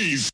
please.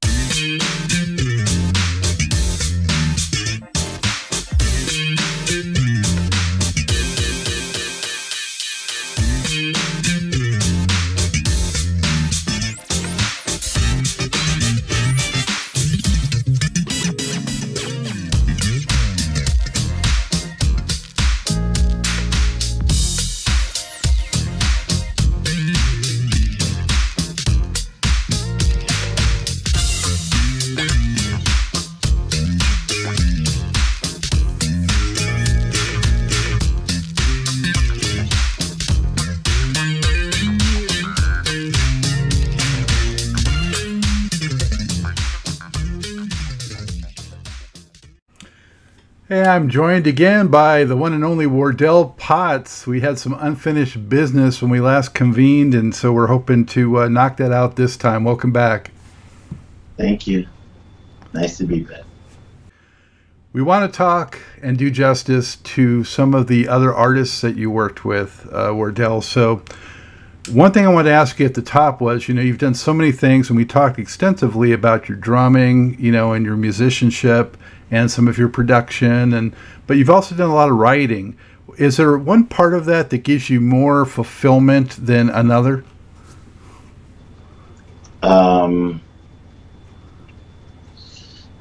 Hey, I'm joined again by the one and only Wardell Potts. We had some unfinished business when we last convened, and so we're hoping to knock that out this time. Welcome back. Thank you. Nice to be back. We want to talk and do justice to some of the other artists that you worked with, Wardell. So one thing I wanted to ask you at the top was, you've done so many things, and we talked extensively about your drumming, and your musicianship and some of your production, but you've also done a lot of writing. Is there one part of that that gives you more fulfillment than another?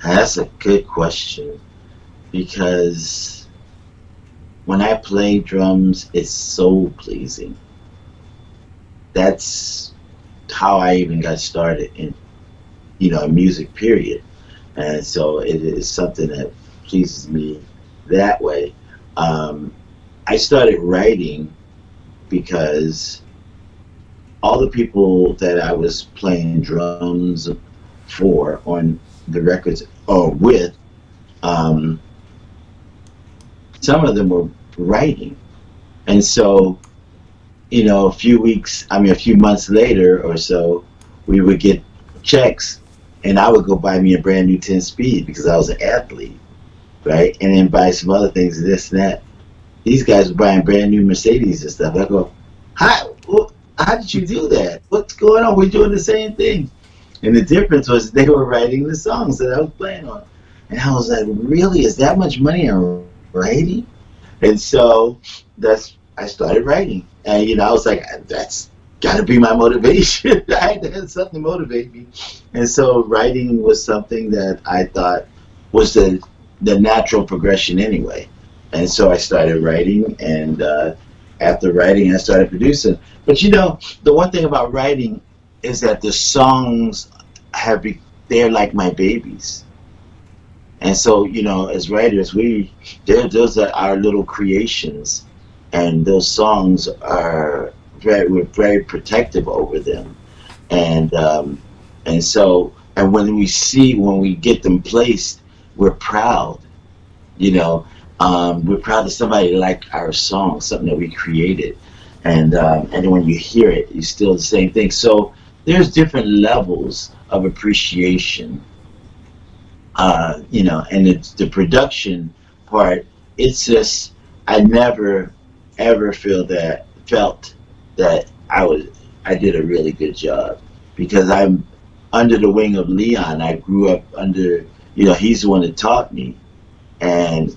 That's a good question, because when I play drums, it's soul pleasing. That's how I even got started in, music, period. And so it is something that pleases me that way. I started writing because all the people that I was playing drums for on the records or with, some of them were writing. And so, a few months later or so, we would get checks, and I would go buy me a brand new 10-speed because I was an athlete, right? And then buy some other things, this and that. These guys were buying brand new Mercedes and stuff. I go, how did you do that? What's going on? We're doing the same thing. And the difference was they were writing the songs that I was playing on. And I was like, really? Is that much money on writing? And so I started writing. And, I was like, that's got to be my motivation. I had to have something to motivate me. And so writing was something that I thought was the natural progression anyway. And so I started writing, and after writing, I started producing. But the one thing about writing is that the songs they're like my babies. And so, as writers, those are our little creations, and those songs we're very protective over them, and when we get them placed, we're proud. We're proud that somebody liked our song, something that we created, and then when you hear it, you still the same thing. So there's different levels of appreciation, and it's the production part. It's just I never ever felt that I did a really good job, because I'm under the wing of Leon. I grew up under, he's the one that taught me, and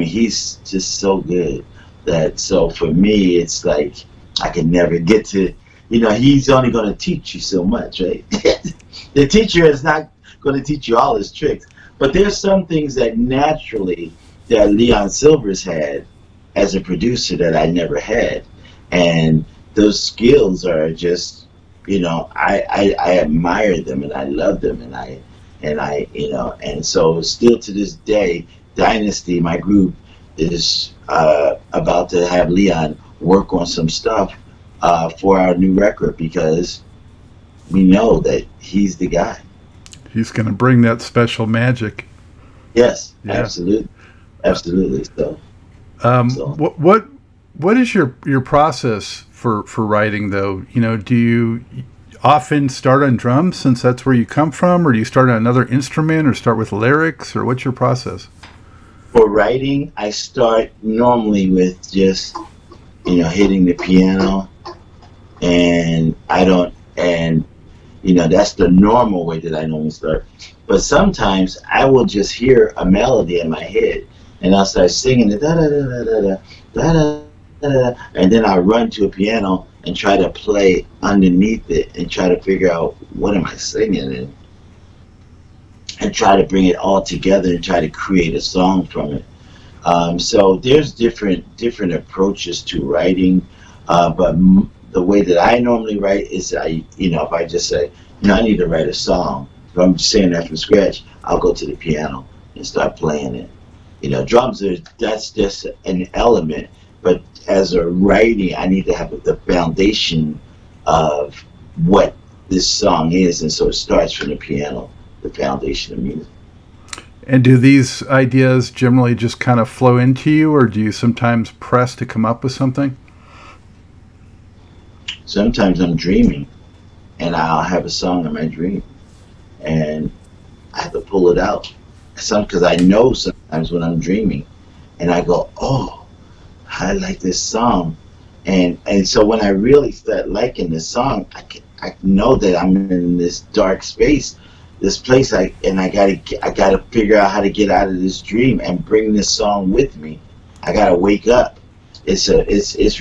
he's just so good that, so for me, it's like I can never get to, he's only going to teach you so much, right? The teacher is not going to teach you all his tricks, but there's some things that naturally that Leon Sylvers had as a producer that I never had, and those skills are just, I admire them and I love them, and so still to this day, Dynasty, my group, is about to have Leon work on some stuff for our new record, because we know that he's the guy. He's going to bring that special magic. Yes, yeah. Absolutely. So. What is your process for writing, though? Do you often start on drums, since that's where you come from, or do you start on another instrument, or start with lyrics, or what's your process? For writing, I start normally with just hitting the piano, and That's the normal way that I normally start. But sometimes I will just hear a melody in my head, and I'll start singing it, da da da da da da da da da, and then I run to a piano and try to play underneath it and try to figure out what am I singing, and try to bring it all together and try to create a song from it. So there's different approaches to writing, but the way that I normally write is if I just say, I need to write a song. If I'm saying that from scratch, I'll go to the piano and start playing it. Drums that's just an element, but as a writing, I need to have the foundation of what this song is, and so it starts from the piano, the foundation of music. And do these ideas generally just kind of flow into you, or do you sometimes press to come up with something? Sometimes I'm dreaming, and I'll have a song in my dream, and I have to pull it out. Because I know sometimes when I'm dreaming, and I go, oh, I like this song, and so when I really start liking this song, I know that I'm in this dark space, this place, I gotta figure out how to get out of this dream and bring this song with me. I gotta wake up. It's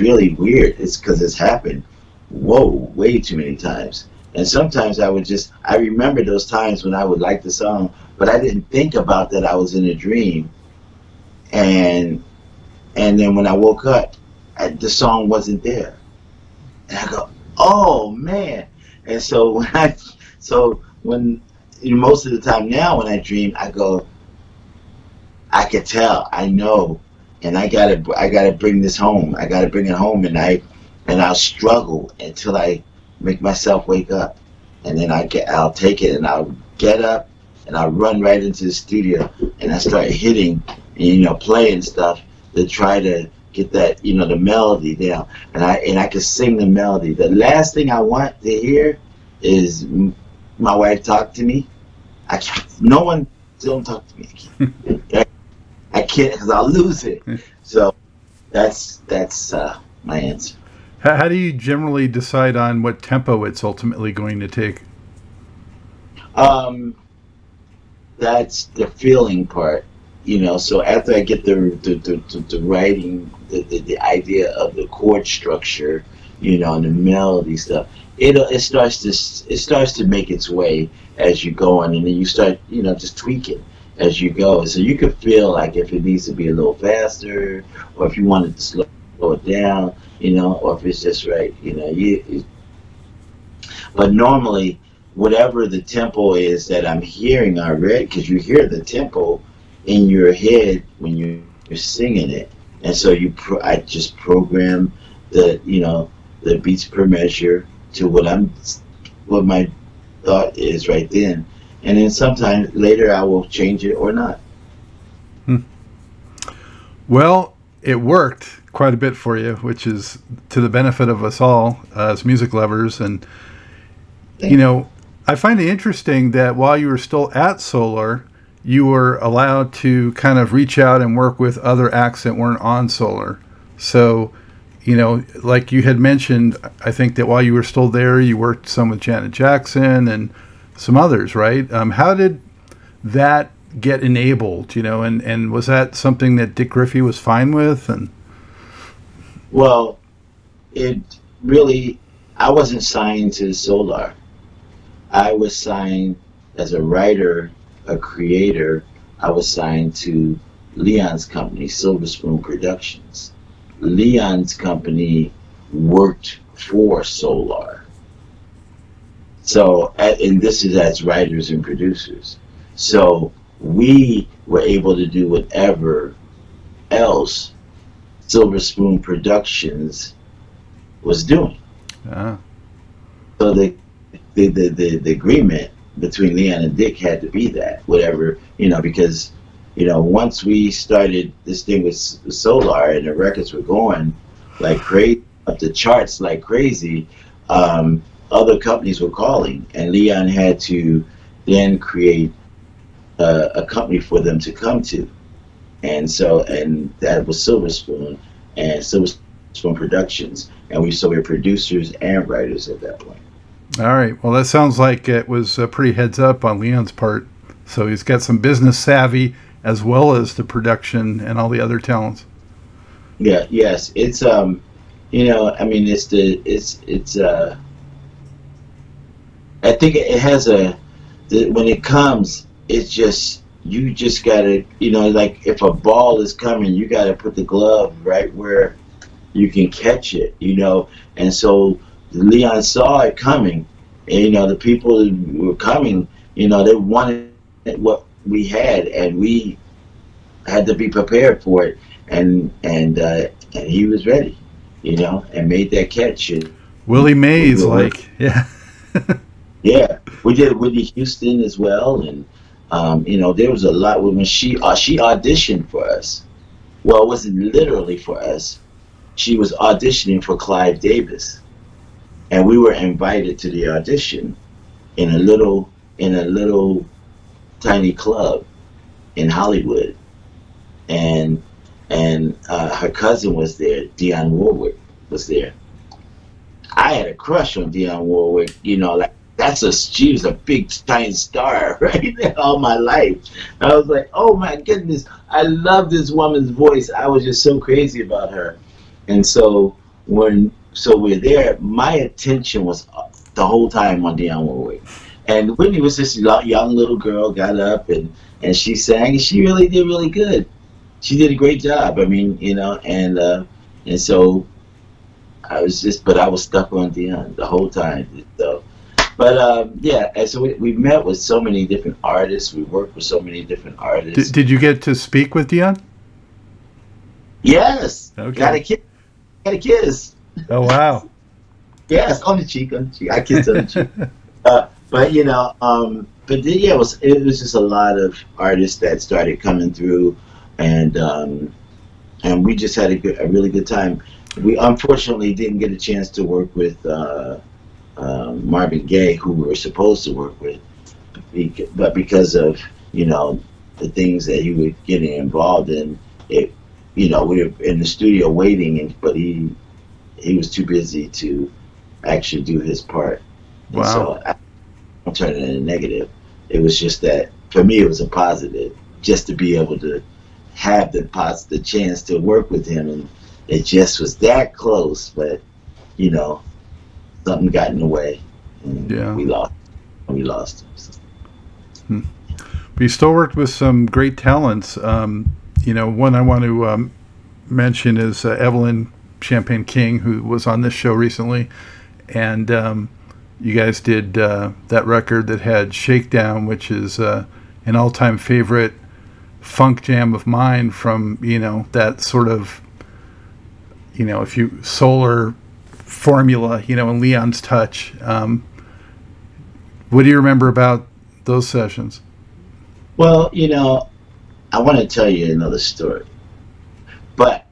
really weird. It's because it's happened, way too many times. And sometimes I remember those times when I would like the song, but I didn't think about that I was in a dream. And then when I woke up, the song wasn't there. And I go, oh man. And so when most of the time now when I dream, I go, I could tell, I know, and I gotta bring this home. I gotta bring it home, and I'll struggle until I make myself wake up, and then I'll take it, and I'll get up, and I'll run right into the studio, and I start hitting, and playing stuff to try to get that, the melody down, and I can sing the melody. The last thing I want to hear is my wife talk to me. No one don't talk to me. I can't, because I'll lose it. So that's my answer. How do you generally decide on what tempo it's ultimately going to take? That's the feeling part, So after I get the writing, the idea of the chord structure, and the melody stuff, it starts to make its way as you go on, and then you start, just tweaking as you go. So you can feel like if it needs to be a little faster, or if you want it to slow it down, or if it's just right, but normally, whatever the tempo is that I'm hearing already, because you hear the tempo in your head when you're singing it, and so I just program the beats per measure to what my thought is right then, and then sometime later I will change it or not. Well, it worked quite a bit for you, which is to the benefit of us all as music lovers. And I find it interesting that while you were still at Solar, you were allowed to kind of reach out and work with other acts that weren't on Solar. So, like you had mentioned, I think that while you were still there, you worked some with Janet Jackson and some others, right? How did that get enabled, and was that something that Dick Griffey was fine with? And well, I wasn't signed to Solar. I was signed as a writer, a creator. I was signed to Leon's company, Silver Spoon Productions. Leon's company worked for Solar. So, and this is as writers and producers. So we were able to do whatever else Silver Spoon Productions was doing. So the agreement between Leon and Dick had to be that, whatever, because, once we started this thing with Solar and the records were going like crazy, up the charts like crazy, other companies were calling, and Leon had to then create a company for them to come to. And that was Silver Spoon and Silver Spoon Productions. And we were producers and writers at that point. All right. Well, that sounds like it was pretty heads up on Leon's part. So he's got some business savvy as well as the production and all the other talents. Yeah, yes. It's you know, I mean, I think it has when it comes, it's just, you just gotta, you know, like if a ball is coming, you gotta put the glove right where you can catch it, you know. And so Leon saw it coming, and you know, the people who were coming, you know, they wanted what we had, and we had to be prepared for it, and he was ready, you know, and made that catch. And Willie Mays, like, yeah. Yeah, we did Whitney Houston as well, and you know, there was a lot when she auditioned for us. Well, it wasn't literally for us. She was auditioning for Clive Davis, and we were invited to the audition in a little tiny club in Hollywood, and her cousin was there. Dionne Warwick was there. I had a crush on Dionne Warwick, you know, like she was a big time star right there all my life. I was like, oh my goodness, I love this woman's voice. I was just so crazy about her. And so we're there, my attention was the whole time on Dionne Warwick. And Whitney was this young little girl, got up and she sang, and she really did really good. She did a great job. I mean, you know, and so I was stuck on Dionne the whole time. So, but yeah, and so we met with so many different artists. We worked with so many different artists. Did you get to speak with Dionne? Yes. Okay. Got a kiss. Oh wow. Yes, on the cheek. I kissed on the cheek. But you know, but then, yeah, it was just a lot of artists that started coming through, and we just had a really good time. We unfortunately didn't get a chance to work with Marvin Gaye, who we were supposed to work with, but because of, you know, the things that he was getting involved in, you know, we were in the studio waiting, but he was too busy to actually do his part. Wow. And so I'm turning it a negative. It was just that for me it was a positive, just to be able to have the chance to work with him, and it just was that close, but you know, something got in the way, and yeah, we lost him. So. We still worked with some great talents. You know, one I want to mention is Evelyn Champagne King, who was on this show recently, and you guys did that record that had Shakedown, which is an all-time favorite funk jam of mine, from, you know, that sort of, you know, if you solar formula, you know, and Leon's touch. What do you remember about those sessions? Well, you know, I want to tell you another story, but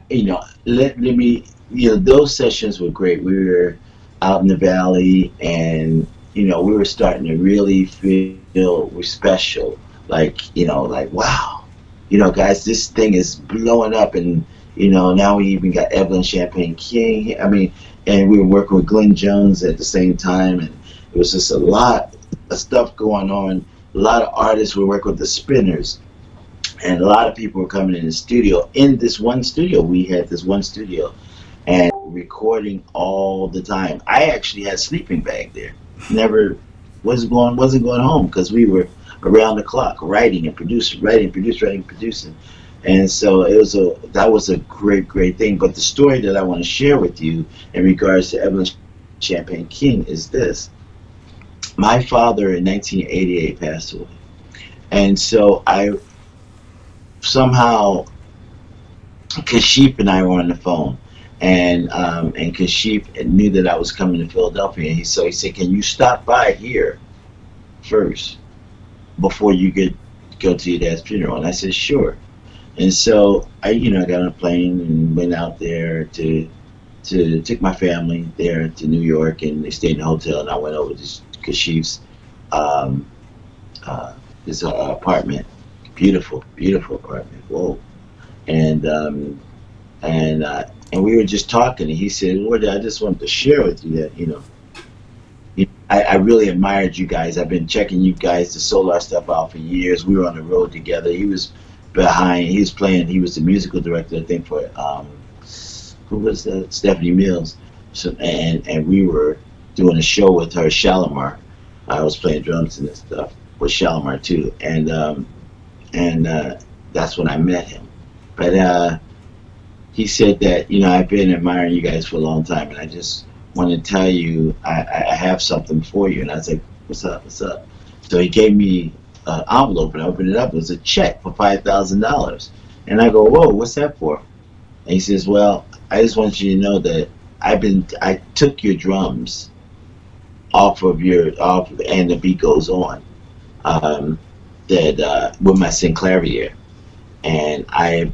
you know, let me, you know, those sessions were great. We were out in the valley, and you know, we were starting to really feel we're special. Like, you know, like, wow, you know, guys, this thing is blowing up, and you know, now we even got Evelyn Champagne King. I mean, and we were working with Glenn Jones at the same time, and it was just a lot of stuff going on. A lot of artists were working with the Spinners, and a lot of people were coming in the studio. In this one studio, we had this one studio, and recording all the time. I actually had a sleeping bag there. Never wasn't going home, because we were around the clock writing and producing, producing. And so that was a great thing. But the story that I want to share with you in regards to Evelyn Champagne King is this. My father in 1988 passed away, and so I somehow, Kashif and I were on the phone, and Kashif knew that I was coming to Philadelphia, and so he said, "Can you stop by here first before you go to your dad's funeral?" And I said, "Sure." And so I got on a plane and went out there to take my family there to New York, and they stayed in the hotel, and I went over to Kashif's his apartment, beautiful apartment. Whoa. And we were just talking, and he said, "Wardell, I just wanted to share with you that I really admired you guys. I've been checking you guys, the Solar stuff out for years. We were on the road together. He was he was the musical director, I think, for, who was that? Stephanie Mills. So, and we were doing a show with her, Shalimar. I was playing drums and stuff with Shalimar too. And that's when I met him. But he said that, I've been admiring you guys for a long time, and I just want to tell you I have something for you. And I was like, what's up? So he gave me an envelope, and I opened it up. It was a check for $5,000. And I go, whoa, what's that for? And he says, well, I just want you to know that I took your drums off, and the beat goes on, with my synclavier, and I've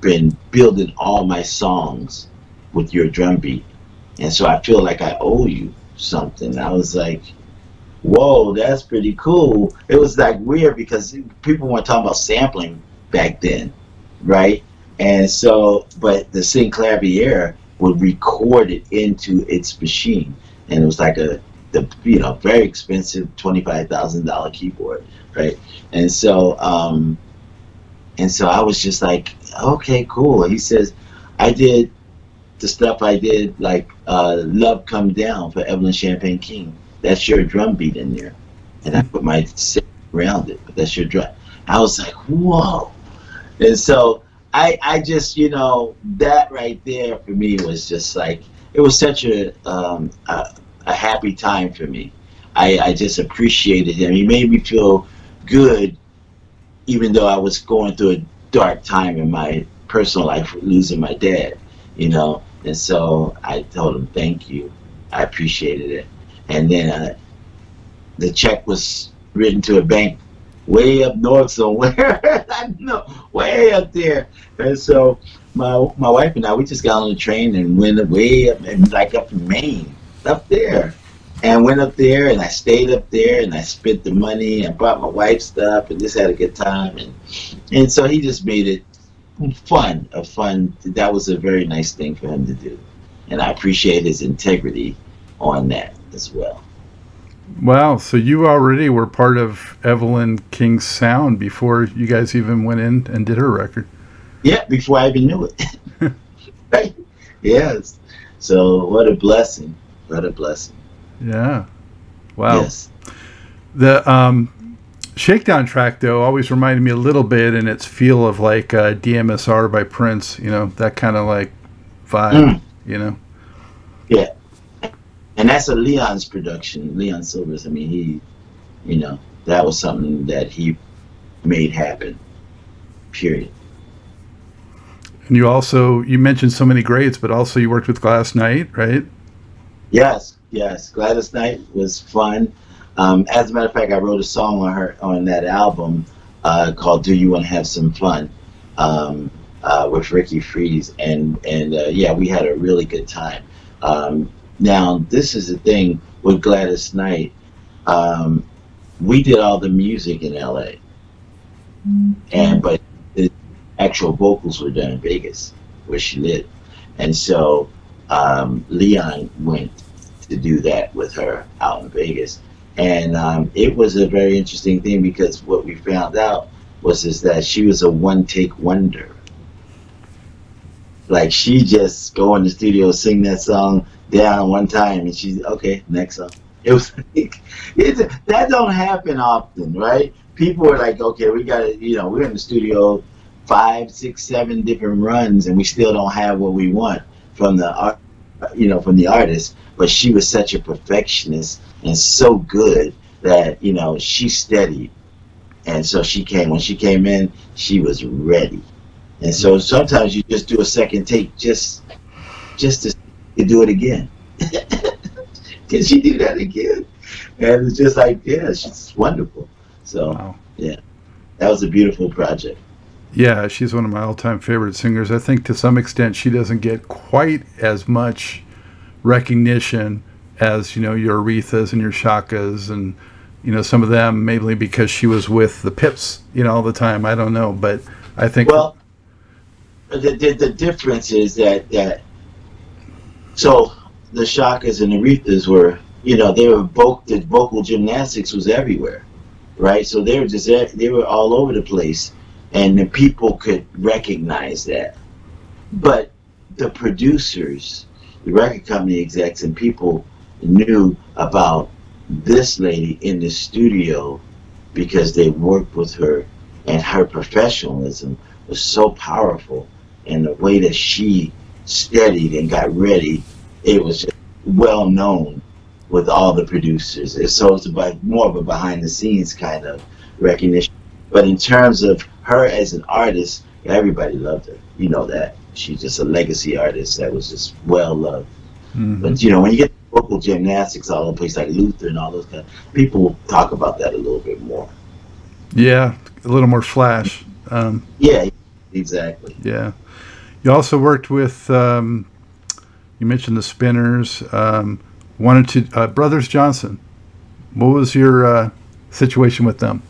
been building all my songs with your drum beat, and so I feel like I owe you something. I was like, whoa, that's pretty cool. It was like weird because people weren't talking about sampling back then, right? And so, but the synclavier would record it into its machine, and it was like the very expensive $25,000 keyboard, right? And so I was just like, okay, cool. And he says, I did the stuff I did, like Love Come Down for Evelyn Champagne King. That's your drum beat in there, and I put my set around it, but that's your drum. I was like, whoa. And so I just, that right there for me was just like, it was such a happy time for me. I just appreciated him. He made me feel good, even though I was going through a dark time in my personal life, losing my dad, And so I told him, thank you. I appreciated it. And then the check was written to a bank way up north somewhere. I know, way up there. And so my wife and I, we just got on the train and went way up, and like up in Maine, up there. And went up there, and I stayed up there, and I spent the money, and brought my wife stuff, and just had a good time. And so he just made it fun. That was a very nice thing for him to do. And I appreciate his integrity on that as well. Wow, so you already were part of Evelyn King's sound before you guys even went in and did her record. Yeah, before I even knew it. Right? Yes. So what a blessing. What a blessing. Yeah. Wow. Yes. The Shakedown track, though, always reminded me a little bit in its feel of like DMSR by Prince, that kind of like vibe, Yeah. And that's a Leon's production, Leon Sylvers. I mean, he, that was something that he made happen, period. And you mentioned so many greats, but also you worked with Gladys Knight, right? Yes. Gladys Knight was fun. As a matter of fact, I wrote a song on that album called "Do You Want to Have Some Fun" with Ricky Freeze, and yeah, we had a really good time. Now, this is the thing with Gladys Knight. We did all the music in LA, but the actual vocals were done in Vegas, where she lived. And so Leon went to do that with her out in Vegas. And it was a very interesting thing, because what we found out was that she was a one-take wonder. Like, she just go in the studio, sing that song down one time, and she's okay, next song. It was like, that don't happen often, right? People are like, okay, we got to, we're in the studio 5, 6, 7 different runs, and we still don't have what we want from the art, from the artist. But she was such a perfectionist and so good that she steadied, and so when she came in, she was ready. And so sometimes you just do a second take just to do it again. Can she do that again? And it's just like, yeah, she's wonderful. So wow. Yeah, that was a beautiful project. Yeah, she's one of my all-time favorite singers. I think to some extent she doesn't get quite as much recognition as your Arethas and your Shakas and some of them, mainly because she was with the Pips all the time. I don't know, but I think the difference is that so the Shakas and Arethas were the vocal gymnastics was everywhere, right? So they were all over the place, and the people could recognize that. But the producers, the record company execs, and people knew about this lady in the studio because they worked with her, and her professionalism was so powerful, and the way that she studied and got ready, it was just well known with all the producers. So it's about more of a behind the scenes kind of recognition. But in terms of her as an artist, everybody loved her. You know that. She's just a legacy artist that was just well loved. Mm-hmm. But when you get vocal gymnastics all over the place, like Luther and all those kind of people talk about that a little bit more. Yeah, a little more flash. Yeah, exactly. Yeah. You also worked with, you mentioned the Spinners, Brothers Johnson. What was your situation with them?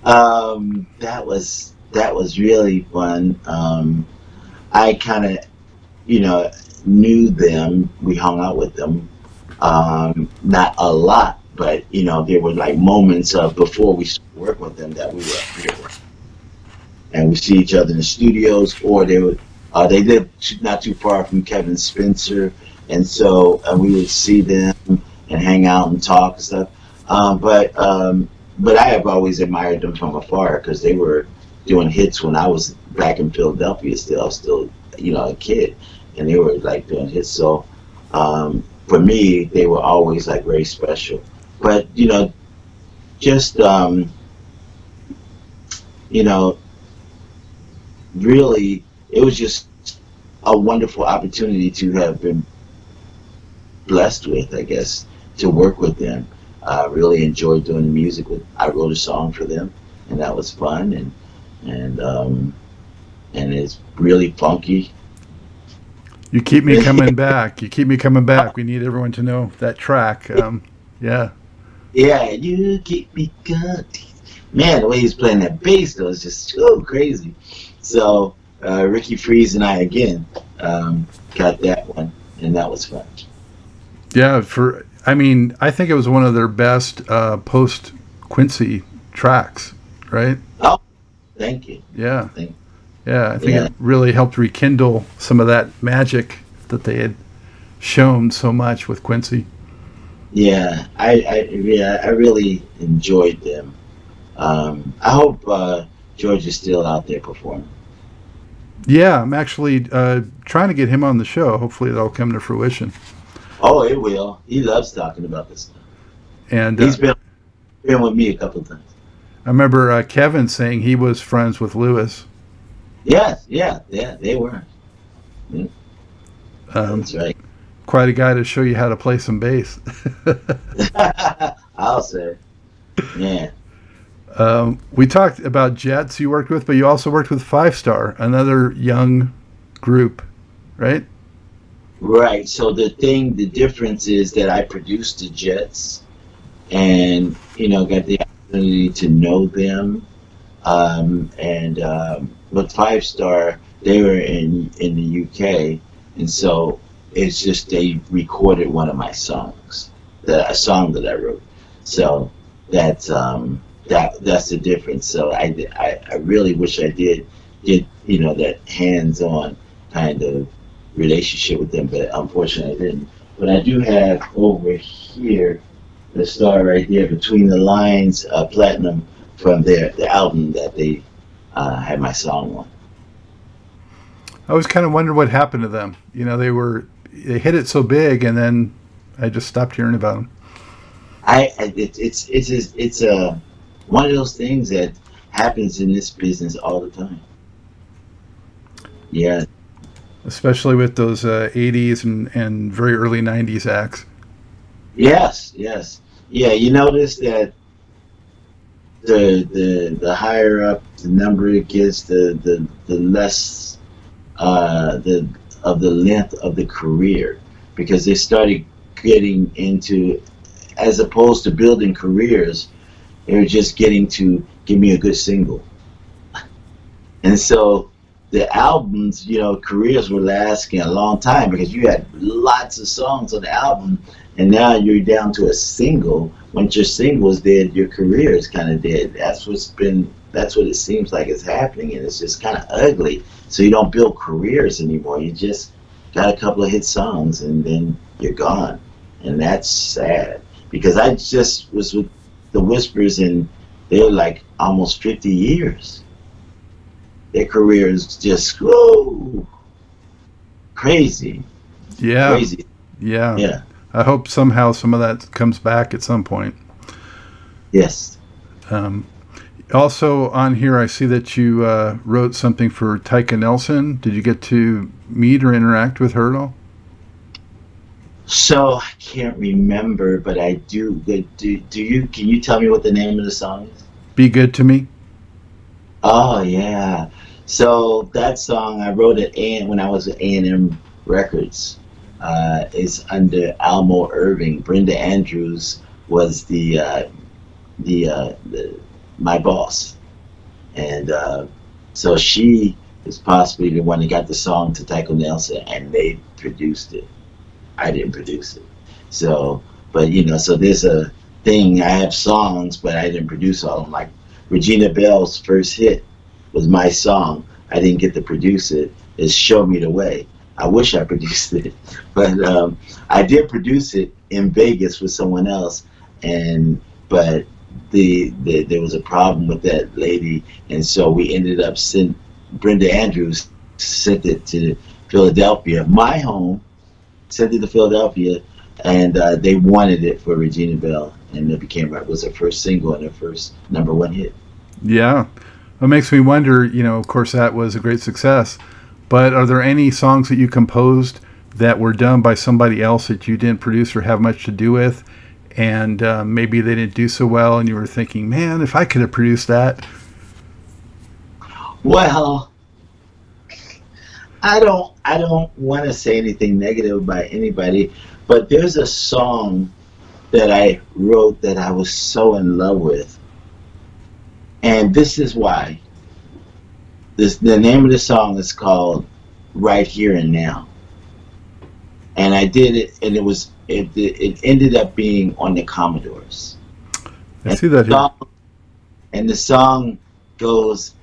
That was really fun. I kind of, knew them. We hung out with them. Not a lot, but there were like moments of before we worked with them that we were, and we see each other in the studios, or they lived not too far from Kevin Spencer, and so we would see them and hang out and talk and stuff. But I have always admired them from afar because they were doing hits when I was back in Philadelphia. I was still a kid, and they were like doing hits. So for me, they were always like very special. But just really, it was just a wonderful opportunity to have been blessed with, I guess, to work with them. I really enjoyed doing the music. I wrote a song for them, and that was fun, and it's really funky. You keep me coming back. You keep me coming back. We need everyone to know that track. Yeah. Yeah, you keep me coming. Man, the way he's playing that bass though is just so crazy. So Ricky Freeze and I again got that one, and that was fun. Yeah, I think it was one of their best post Quincy tracks, right? Oh, thank you. Yeah. Yeah, I think it really helped rekindle some of that magic that they had shown so much with Quincy. Yeah, I really enjoyed them. I hope George is still out there performing. Yeah, I'm actually trying to get him on the show. Hopefully that'll come to fruition. Oh, it will. He loves talking about this stuff. And he's been with me a couple of times. I remember Kevin saying he was friends with Lewis. Yes, yeah, they were. Yeah. That's right. Quite a guy to show you how to play some bass. I'll say. Yeah. We talked about Jets you worked with, but you also worked with Five Star, another young group, right? Right. So the difference is that I produced the Jets, and got the opportunity to know them. But Five Star, they were in the UK, and so it's just they recorded one of my songs, a song that I wrote. So that's the difference. So I really wish I did get that hands-on kind of relationship with them, but unfortunately I didn't. But I do have over here the Starr right there, Between the Lines, platinum from the album that they had my song on. I was kind of wondering what happened to them. They hit it so big, and then I just stopped hearing about them. It's one of those things that happens in this business all the time. Yeah. Especially with those 80s and very early 90s acts. Yes. Yeah, you notice that the higher up the number it gets, the less of the length of the career, because they started getting into, as opposed to building careers, they were just getting to give me a good single. And so the albums, you know, careers were lasting a long time because you had lots of songs on the album, and now you're down to a single. Once your single is dead, your career is kind of dead. That's what it seems like is happening, and it's just kind of ugly. So you don't build careers anymore. You just got a couple of hit songs, and then you're gone, and that's sad. Because I just was with the Whispers, and they're like almost 50 years. Their career is just crazy. Yeah. Crazy. Yeah. Yeah. I hope somehow some of that comes back at some point. Yes. Also on here, I see that you wrote something for Tyka Nelson. Did you get to meet or interact with her at all? So I can't remember, but I do. Do you? Can you tell me what the name of the song is? Be Good to Me. Oh yeah. So that song I wrote it when I was at A&M Records. Is under Almo Irving. Brenda Andrews was my boss, and so she is possibly the one that got the song to Tyka Nelson, and they produced it. I didn't produce it. So, but you know, so there's a thing. I have songs, but I didn't produce all of them. Like Regina Belle's first hit was my song. I didn't get to produce it. It's Show Me the Way. I wish I produced it, but I did produce it in Vegas with someone else, but there was a problem with that lady, and so we ended up Brenda Andrews sent it to Philadelphia, my home, sent it to Philadelphia, and they wanted it for Regina Belle, and it was her first single and her first #1 hit. Yeah, it makes me wonder. You know, of course, that was a great success. But are there any songs that you composed that were done by somebody else that you didn't produce or have much to do with, and maybe they didn't do so well, and you were thinking, man, if I could have produced that? Well, I don't want to say anything negative about anybody, but there's a song that I wrote that I was so in love with, and this is why. The name of the song is called Right Here and Now, and I did it, and it ended up being on the Commodores. I see that here. And the song goes,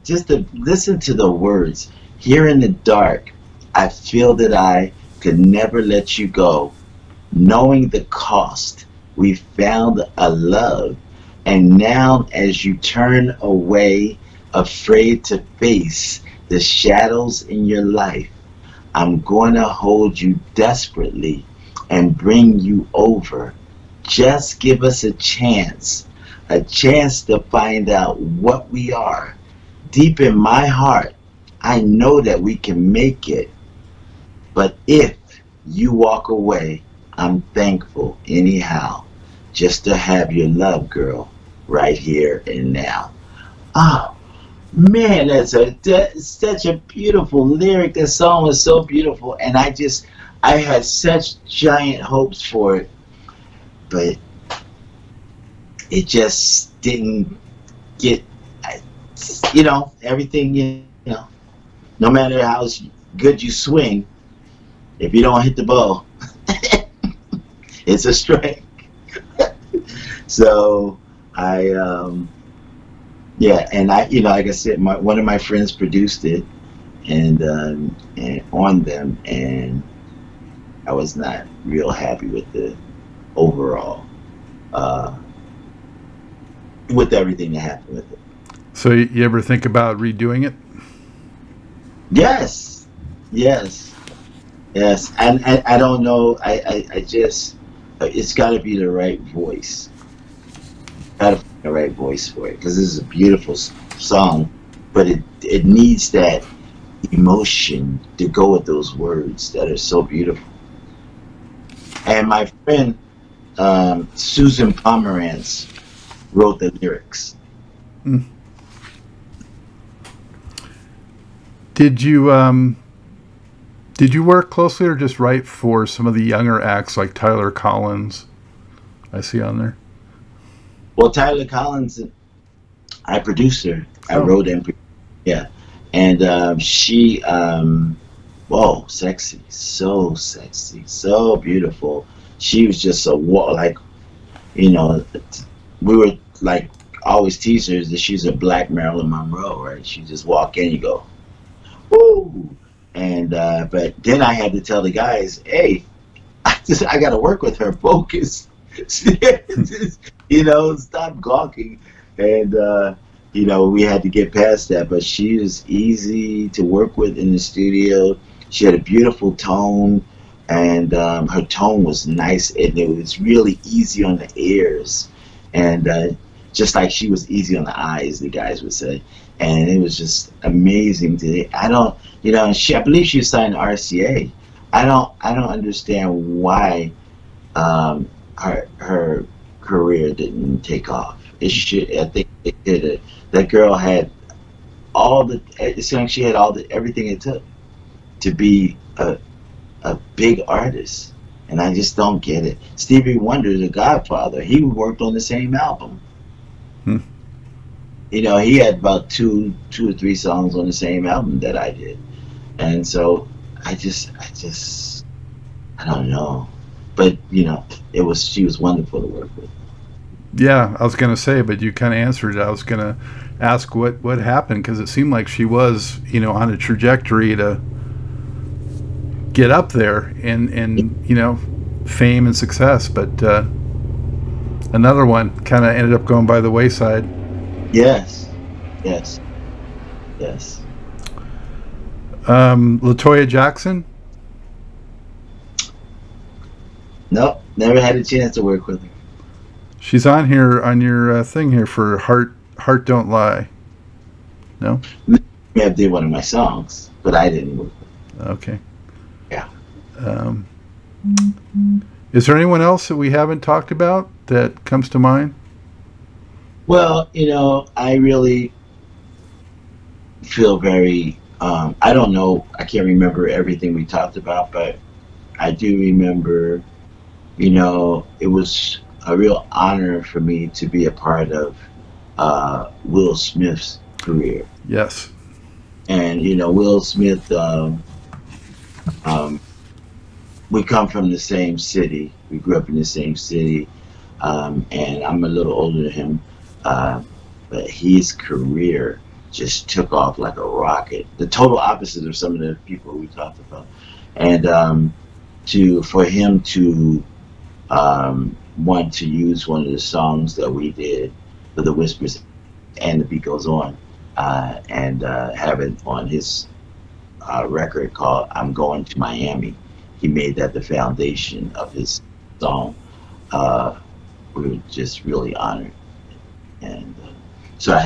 just to listen to the words. Here in the dark, I feel that I could never let you go, knowing the cost. We found a love, and now as you turn away, afraid to face the shadows in your life, I'm going to hold you desperately and bring you over. Just give us a chance to find out what we are. Deep in my heart, I know that we can make it. But if you walk away, I'm thankful anyhow, just to have your love, girl, right here and now. Oh, man, that's such a beautiful lyric. That song was so beautiful, and I had such giant hopes for it, but it just didn't get, you know, everything, you know, no matter how good you swing, if you don't hit the ball, it's a strike. So yeah, and like I said, one of my friends produced it, and on them, and I was not real happy with the overall, with everything that happened with it. So you ever think about redoing it? Yes, and I don't know. I just, it's got to be the right voice. Got to find the right voice for it, because this is a beautiful song, but it needs that emotion to go with those words that are so beautiful. And my friend Susan Pomerantz wrote the lyrics. Mm. Did you work closely or just write for some of the younger acts like Tyler Collins? I see on there. Well, Tyler Collins, I produced her. I wrote and yeah, And she, whoa, sexy, so beautiful. She was just a like, you know, we were like always tease her that she's a black Marilyn Monroe, right? She just walk in, you go, woo. And but then I had to tell the guys, hey, I got to work with her. Focus, you know, stop gawking. And you know, we had to get past that. But she was easy to work with in the studio. She had a beautiful tone, and her tone was nice, and it was really easy on the ears, and just like she was easy on the eyes, the guys would say. And it was just amazing to. I don't, you know, I believe she signed RCA. I don't understand why her career didn't take off. It should. I think it did. That girl had all the. It seemed like she had everything it took to be a big artist, and I just don't get it. Stevie Wonder, the Godfather, he worked on the same album. You know, he had about two or three songs on the same album that I did, and so I don't know, but you know, she was wonderful to work with. Yeah, I was going to say, but you kind of answered it. I was going to ask what happened, because it seemed like she was, you know, on a trajectory to get up there in you know, fame and success, but another one kind of ended up going by the wayside. Yes. LaToya Jackson? Nope, never had a chance to work with her. She's on here on your thing here for Heart Don't Lie. No? May have did one of my songs, but I didn't work with her. Okay. Yeah. Is there anyone else that we haven't talked about that comes to mind? Well, you know, I really feel very, I don't know, I can't remember everything we talked about, but I do remember, you know, it was a real honor for me to be a part of Will Smith's career. Yes. And, you know, Will Smith, we come from the same city. We grew up in the same city, and I'm a little older than him. But his career just took off like a rocket. The total opposite of some of the people we talked about. And for him to want to use one of the songs that we did for the Whispers and The Beat Goes On, and have it on his record called I'm Going to Miami. He made that the foundation of his song. We were just really honored. And so I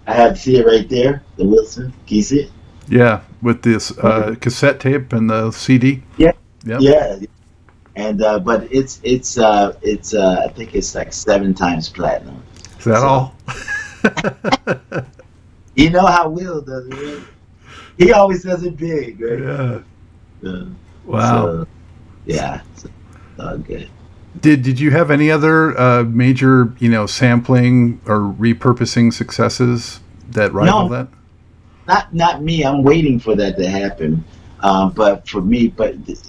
have see it right there, the Wilson. Can you see it? Yeah, with this cassette tape and the CD. Yeah. Yep. Yeah. And but it's I think it's like 7 times platinum. Is that all? You know how Will does it, right? He always does it big, right? Yeah. Wow. So, yeah. So, good. Did you have any other major, you know, sampling or repurposing successes that rival that? Not me. I'm waiting for that to happen. But for me,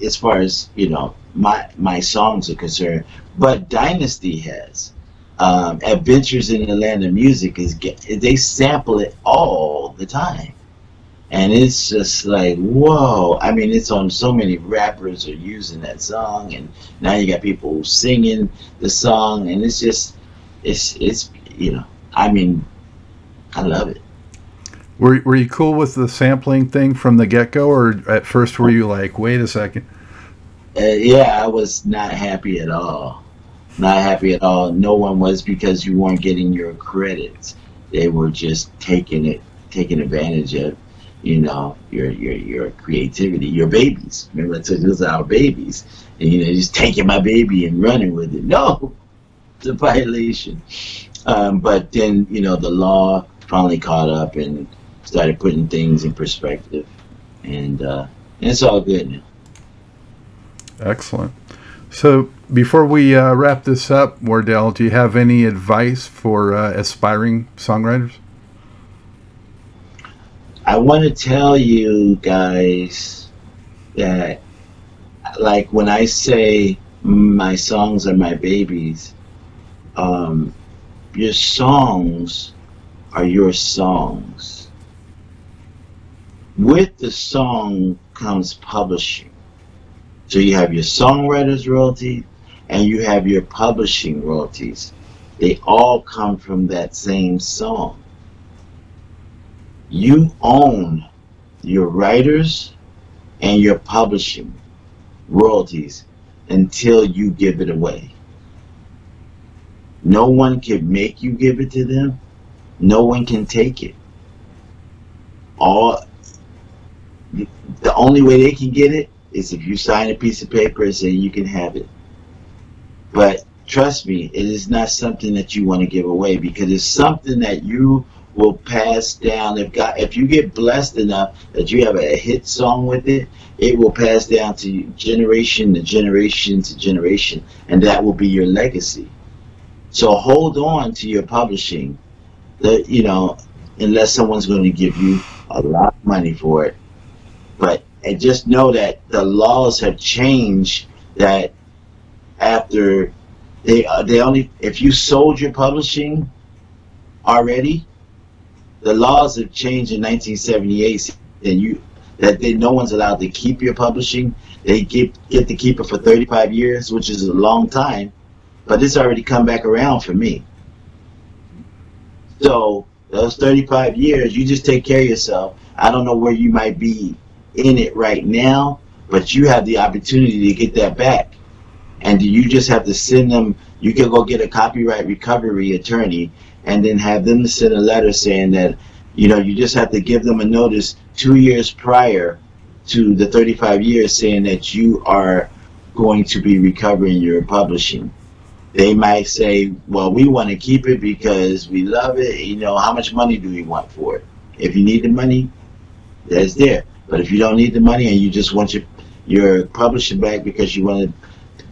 as far as, you know, my songs are concerned, but Dynasty has Adventures in the Land of Music they sample it all the time. And it's just like, whoa. I mean, it's on so many rappers are using that song, and now you got people singing the song, and it's just, it's you know, I mean, I love it. Were you cool with the sampling thing from the get-go, or at first were you like, wait a second? Yeah, I was not happy at all. Not happy at all. No one was, because you weren't getting your credits. They were just taking advantage of, you know, your creativity, your babies. Remember, I said those are our babies, and you know, just taking my baby and running with it. No, it's a violation. But then, you know, the law finally caught up and started putting things in perspective, and it's all good now. Excellent. So before we wrap this up, Wardell, do you have any advice for aspiring songwriters? I want to tell you guys that, like, when I say my songs are my babies, your songs are your songs. With the song comes publishing. So you have your songwriters royalties and you have your publishing royalties. They all come from that same song. You own your writers and your publishing royalties until you give it away. No one can make you give it to them. No one can take it. The only way they can get it is if you sign a piece of paper and say you can have it. But trust me, it is not something that you want to give away, because it's something that you will pass down. If you get blessed enough that you have a hit song with it, it will pass down to generation to generation to generation, and that will be your legacy. So hold on to your publishing, unless someone's going to give you a lot of money for it. And just know that the laws have changed, that after they only, if you sold your publishing already, the laws have changed in 1978, and no one's allowed to keep your publishing. They get to keep it for 35 years, which is a long time, but it's already come back around for me. So those 35 years, you just take care of yourself. I don't know where you might be in it right now, but you have the opportunity to get that back. And you just have to send them, you can go get a copyright recovery attorney and then have them to send a letter saying that, you just have to give them a notice 2 years prior to the 35 years saying that you are going to be recovering your publishing. They might say, well, we want to keep it because we love it. How much money do we want for it? If you need the money, that's there. But if you don't need the money and you just want your publishing back because you want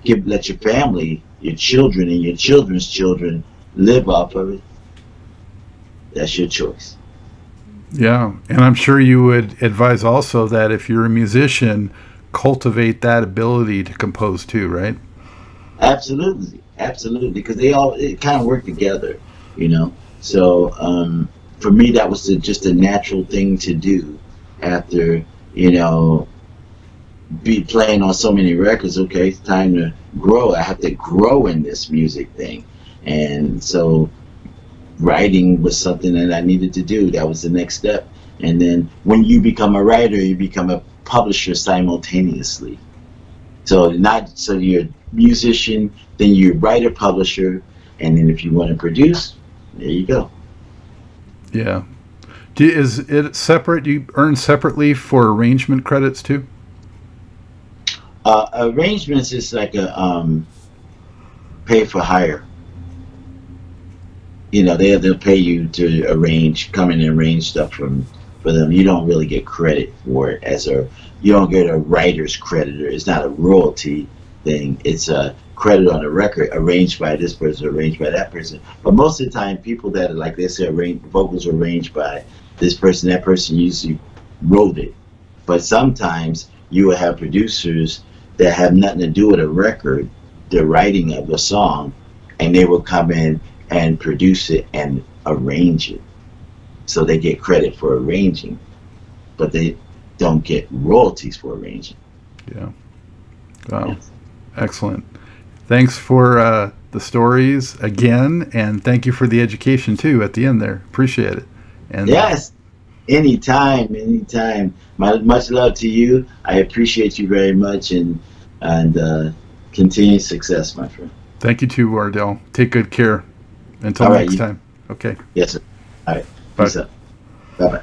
to let your family, your children, and your children's children live off of it, that's your choice. Yeah, and I'm sure you would advise also that if you're a musician, cultivate that ability to compose too, right? Absolutely, because it kind of work together, So for me, that was just a natural thing to do after, be playing on so many records. Okay, it's time to grow. I have to grow in this music thing. And so writing was something that I needed to do. That was the next step. And then when you become a writer, you become a publisher simultaneously. So you're a musician, then you're writer, publisher, and then if you want to produce, there you go. Yeah. Is it separate? Do you earn separately for arrangement credits too? Arrangements is like a pay for hire. They'll pay you to come in and arrange stuff for them. You don't really get credit for it you don't get a writer's creditor. It's not a royalty thing. It's a credit on a record arranged by this person, arranged by that person. But most of the time, people that are, like they say, vocals are arranged by this person, that person usually wrote it. But sometimes you will have producers that have nothing to do with a record, the writing of a song, and they will come in and produce it and arrange it. So they get credit for arranging, but they don't get royalties for arranging. Yeah. Wow. Yeah. Excellent. Thanks for the stories again, and thank you for the education too at the end there. Appreciate it. And yes, anytime. Much love to you. I appreciate you very much, and continued success, my friend. Thank you too, Wardell. Take good care. Until next time. Okay. Yes, sir. All right. Bye. Peace out. Bye-bye.